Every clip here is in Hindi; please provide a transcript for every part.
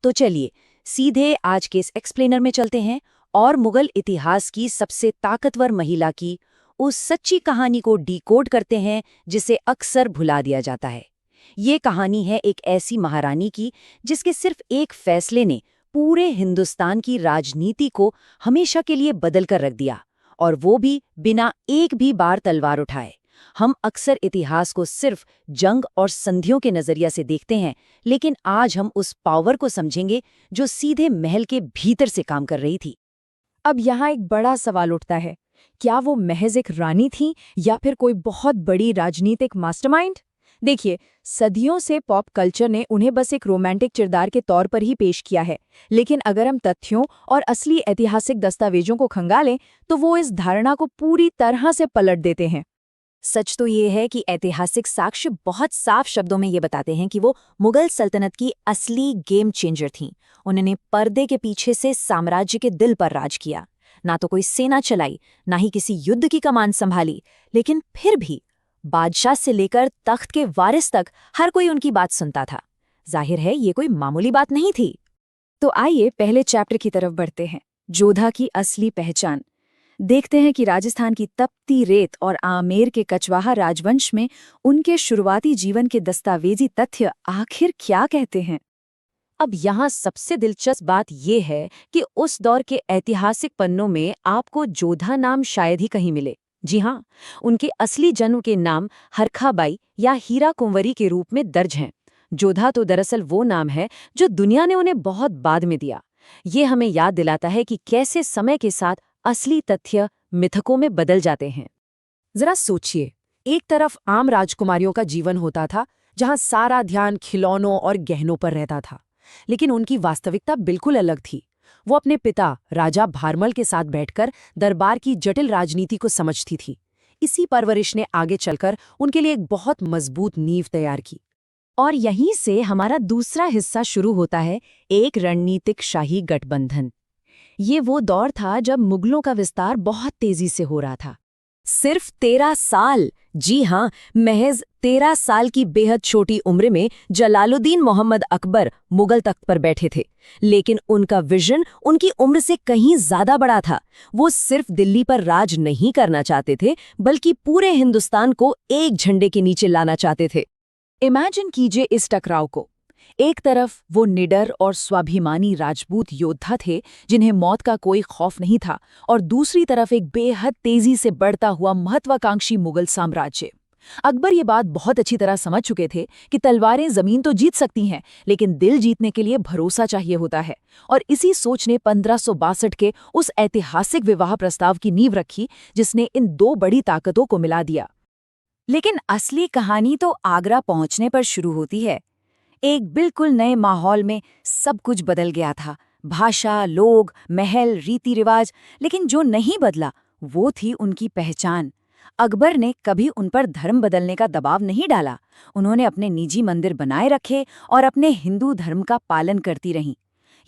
तो चलिए सीधे आज के इस एक्सप्लेनर में चलते हैं और मुगल इतिहास की सबसे ताकतवर महिला की उस सच्ची कहानी को डिकोड करते हैं जिसे अक्सर भुला दिया जाता है। ये कहानी है एक ऐसी महारानी की जिसके सिर्फ एक फैसले ने पूरे हिंदुस्तान की राजनीति को हमेशा के लिए बदल कर रख दिया, और वो भी बिना एक भी बार तलवार उठाए। हम अक्सर इतिहास को सिर्फ जंग और संधियों के नजरिया से देखते हैं, लेकिन आज हम उस पावर को समझेंगे जो सीधे महल के भीतर से काम कर रही थी। अब यहाँ एक बड़ा सवाल उठता है, क्या वो महज एक रानी थी या फिर कोई बहुत बड़ी राजनीतिक मास्टरमाइंड? देखिए, सदियों से पॉप कल्चर ने उन्हें बस एक रोमांटिक किरदार के तौर पर ही पेश किया है, लेकिन अगर हम तथ्यों और असली ऐतिहासिक दस्तावेजों को खंगालें तो वो इस धारणा को पूरी तरह से पलट देते हैं। सच तो ये है कि ऐतिहासिक साक्ष्य बहुत साफ शब्दों में ये बताते हैं कि वो मुगल सल्तनत की असली गेम चेंजर थीं। उन्होंने पर्दे के पीछे से साम्राज्य के दिल पर राज किया। ना तो कोई सेना चलाई, ना ही किसी युद्ध की कमान संभाली, लेकिन फिर भी बादशाह से लेकर तख्त के वारिस तक हर कोई उनकी बात सुनता था। जाहिर है ये कोई मामूली बात नहीं थी। तो आइए पहले चैप्टर की तरफ बढ़ते हैं, जोधा की असली पहचान। देखते हैं कि राजस्थान की तपती रेत और आमेर के कचवाहा राजवंश में उनके शुरुआती जीवन के दस्तावेजी तथ्य आखिर क्या कहते हैं। अब यहाँ सबसे दिलचस्प बात यह है कि उस दौर के ऐतिहासिक पन्नों में आपको जोधा नाम शायद ही कहीं मिले। जी हाँ, उनके असली जन्म के नाम हरखाबाई या हीरा कुंवरी के रूप में दर्ज हैं। जोधा तो दरअसल वो नाम है जो दुनिया ने उन्हें बहुत बाद में दिया। ये हमें याद दिलाता है कि कैसे समय के साथ असली तथ्य मिथकों में बदल जाते हैं। जरा सोचिए, एक तरफ आम राजकुमारियों का जीवन होता था जहां सारा ध्यान खिलौनों और गहनों पर रहता था, लेकिन उनकी वास्तविकता बिल्कुल अलग थी। वो अपने पिता राजा भारमल के साथ बैठकर दरबार की जटिल राजनीति को समझती थी। इसी परवरिश ने आगे चलकर उनके लिए एक बहुत मजबूत नींव तैयार की। और यहीं से हमारा दूसरा हिस्सा शुरू होता है, एक रणनीतिक शाही गठबंधन। ये वो दौर था जब मुगलों का विस्तार बहुत तेजी से हो रहा था। सिर्फ 13 साल, जी हाँ, महज 13 साल की बेहद छोटी उम्र में जलालुद्दीन मोहम्मद अकबर मुगल तख्त पर बैठे थे। लेकिन उनका विजन उनकी उम्र से कहीं ज्यादा बड़ा था। वो सिर्फ दिल्ली पर राज नहीं करना चाहते थे, बल्कि पूरे हिंदुस्तान को एक झंडे के नीचे लाना चाहते थे। इमेजिन कीजिए इस टकराव को। एक तरफ वो निडर और स्वाभिमानी राजपूत योद्धा थे जिन्हें मौत का कोई खौफ नहीं था, और दूसरी तरफ एक बेहद तेजी से बढ़ता हुआ महत्वाकांक्षी मुगल साम्राज्य। अकबर ये बात बहुत अच्छी तरह समझ चुके थे कि तलवारें जमीन तो जीत सकती हैं, लेकिन दिल जीतने के लिए भरोसा चाहिए होता है। और इसी सोच ने 1562 के उस ऐतिहासिक विवाह प्रस्ताव की नींव रखी जिसने इन दो बड़ी ताकतों को मिला दिया। लेकिन असली कहानी तो आगरा पहुंचने पर शुरू होती है। एक बिल्कुल नए माहौल में सब कुछ बदल गया था। भाषा, लोग, महल, रीति रिवाज, लेकिन जो नहीं बदला वो थी उनकी पहचान। अकबर ने कभी उन पर धर्म बदलने का दबाव नहीं डाला। उन्होंने अपने निजी मंदिर बनाए रखे और अपने हिंदू धर्म का पालन करती रहीं।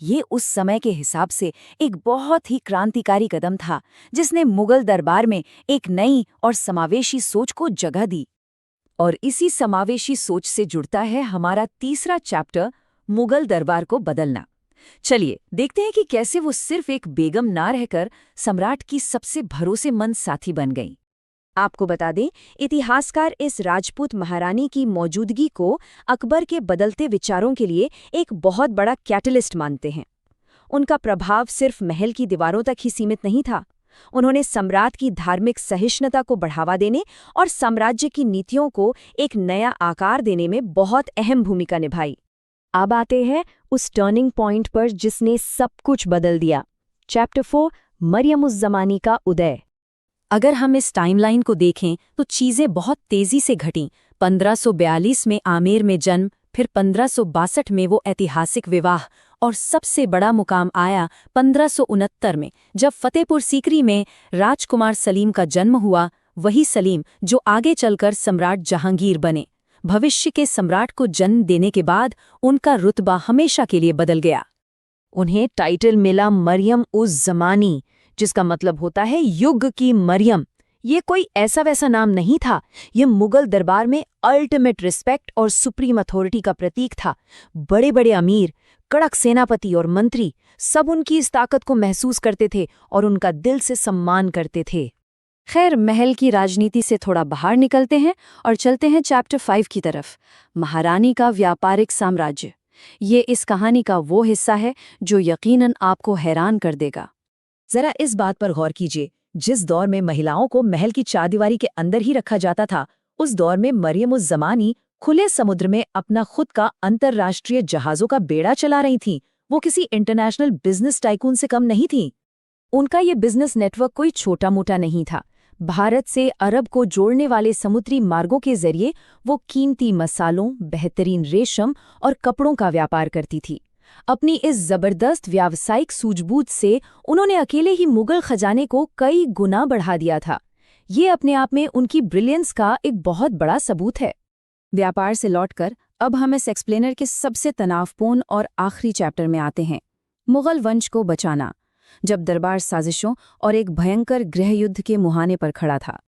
ये उस समय के हिसाब से एक बहुत ही क्रांतिकारी कदम था जिसने मुगल दरबार में एक नई और समावेशी सोच को जगह दी। और इसी समावेशी सोच से जुड़ता है हमारा तीसरा चैप्टर, मुगल दरबार को बदलना। चलिए देखते हैं कि कैसे वो सिर्फ एक बेगम ना रहकर सम्राट की सबसे भरोसेमंद साथी बन गई। आपको बता दें, इतिहासकार इस राजपूत महारानी की मौजूदगी को अकबर के बदलते विचारों के लिए एक बहुत बड़ा कैटलिस्ट मानते हैं। उनका प्रभाव सिर्फ महल की दीवारों तक ही सीमित नहीं था। उन्होंने सम्राट की धार्मिक सहिष्णुता को बढ़ावा देने और साम्राज्य की नीतियों को एक नया आकार देने में बहुत अहम भूमिका निभाई। अब आते हैं उस टर्निंग पॉइंट पर जिसने सब कुछ बदल दिया। चैप्टर 4, मरियम-उज़-ज़मानी का उदय। अगर हम इस टाइमलाइन को देखें तो चीजें बहुत तेजी से घटीं। 1542 में आमेर में जन्म, फिर 1562 में वो ऐतिहासिक विवाह, और सबसे बड़ा मुकाम आया 1569 में जब फतेहपुर सीकरी में राजकुमार सलीम का जन्म हुआ। वही सलीम जो आगे चलकर सम्राट जहांगीर बने। भविष्य के सम्राट को जन्म देने के बाद उनका रुतबा हमेशा के लिए बदल गया। उन्हें टाइटल मिला मरियम-उज़-ज़मानी, जिसका मतलब होता है युग की मरियम। ये कोई ऐसा वैसा नाम नहीं था, ये मुगल दरबार में अल्टीमेट रिस्पेक्ट और सुप्रीम अथॉरिटी का प्रतीक था। बड़े बड़े अमीर, कड़क सेनापति और मंत्री सब उनकी इस ताकत को महसूस करते थे और उनका दिल से सम्मान करते थे। खैर, महल की राजनीति से थोड़ा बाहर निकलते हैं और चलते हैं चैप्टर 5 की तरफ, महारानी का व्यापारिक साम्राज्य। ये इस कहानी का वो हिस्सा है जो यकीनन आपको हैरान कर देगा। जरा इस बात पर गौर कीजिए, जिस दौर में महिलाओं को महल की चारदीवारी के अंदर ही रखा जाता था, उस दौर में मरियम-उज़-ज़मानी खुले समुद्र में अपना खुद का अंतर्राष्ट्रीय जहाज़ों का बेड़ा चला रही थीं। वो किसी इंटरनेशनल बिजनेस टाइकून से कम नहीं थीं। उनका ये बिजनेस नेटवर्क कोई छोटा-मोटा नहीं था। भारत से अरब को जोड़ने वाले समुद्री मार्गों के जरिए वो कीमती मसालों, बेहतरीन रेशम और कपड़ों का व्यापार करती थी। अपनी इस जबरदस्त व्यावसायिक सूझबूझ से उन्होंने अकेले ही मुगल खजाने को कई गुना बढ़ा दिया था। ये अपने आप में उनकी ब्रिलियंस का एक बहुत बड़ा सबूत है। व्यापार से लौटकर अब हम इस एक्सप्लेनर के सबसे तनावपूर्ण और आखिरी चैप्टर में आते हैं, मुगल वंश को बचाना। जब दरबार साजिशों और एक भयंकर गृहयुद्ध के मुहाने पर खड़ा था।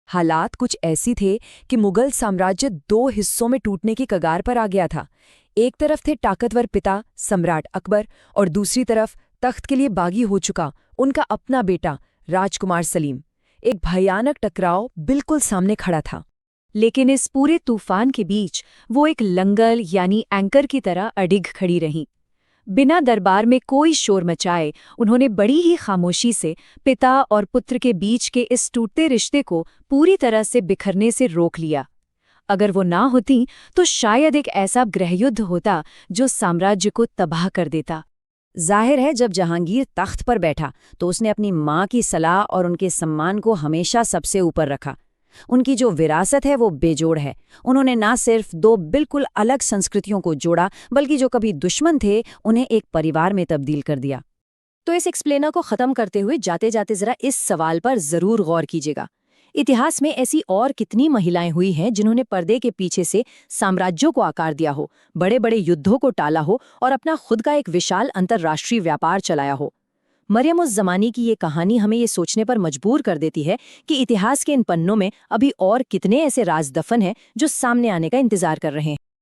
हालात कुछ ऐसी थे कि मुगल साम्राज्य 2 हिस्सों में टूटने की कगार पर आ गया था। एक तरफ थे ताकतवर पिता सम्राट अकबर और दूसरी तरफ तख्त के लिए बागी हो चुका उनका अपना बेटा राजकुमार सलीम। एक भयानक टकराव बिल्कुल सामने खड़ा था। लेकिन इस पूरे तूफान के बीच वो एक लंगर यानी एंकर की तरह अडिग खड़ी रहीं। बिना दरबार में कोई शोर मचाए उन्होंने बड़ी ही खामोशी से पिता और पुत्र के बीच के इस टूटते रिश्ते को पूरी तरह से बिखरने से रोक लिया। अगर वो ना होती तो शायद एक ऐसा गृहयुद्ध होता जो साम्राज्य को तबाह कर देता। जाहिर है, जब जहांगीर तख्त पर बैठा तो उसने अपनी माँ की सलाह और उनके सम्मान को हमेशा सबसे ऊपर रखा। उनकी जो विरासत है वो बेजोड़ है। उन्होंने ना सिर्फ 2 बिल्कुल अलग संस्कृतियों को जोड़ा, बल्कि जो कभी दुश्मन थे उन्हें एक परिवार में तब्दील कर दिया। तो इस एक्सप्लेनर को खत्म करते हुए जाते जाते जरा इस सवाल पर जरूर गौर कीजिएगा, इतिहास में ऐसी और कितनी महिलाएं हुई हैं जिन्होंने पर्दे के पीछे से साम्राज्यों को आकार दिया हो, बड़े बड़े युद्धों को टाला हो और अपना खुद का एक विशाल अंतर्राष्ट्रीय व्यापार चलाया हो। मरियम-उज़-ज़मानी की ये कहानी हमें ये सोचने पर मजबूर कर देती है कि इतिहास के इन पन्नों में अभी और कितने ऐसे राज दफन हैं जो सामने आने का इंतजार कर रहे हैं।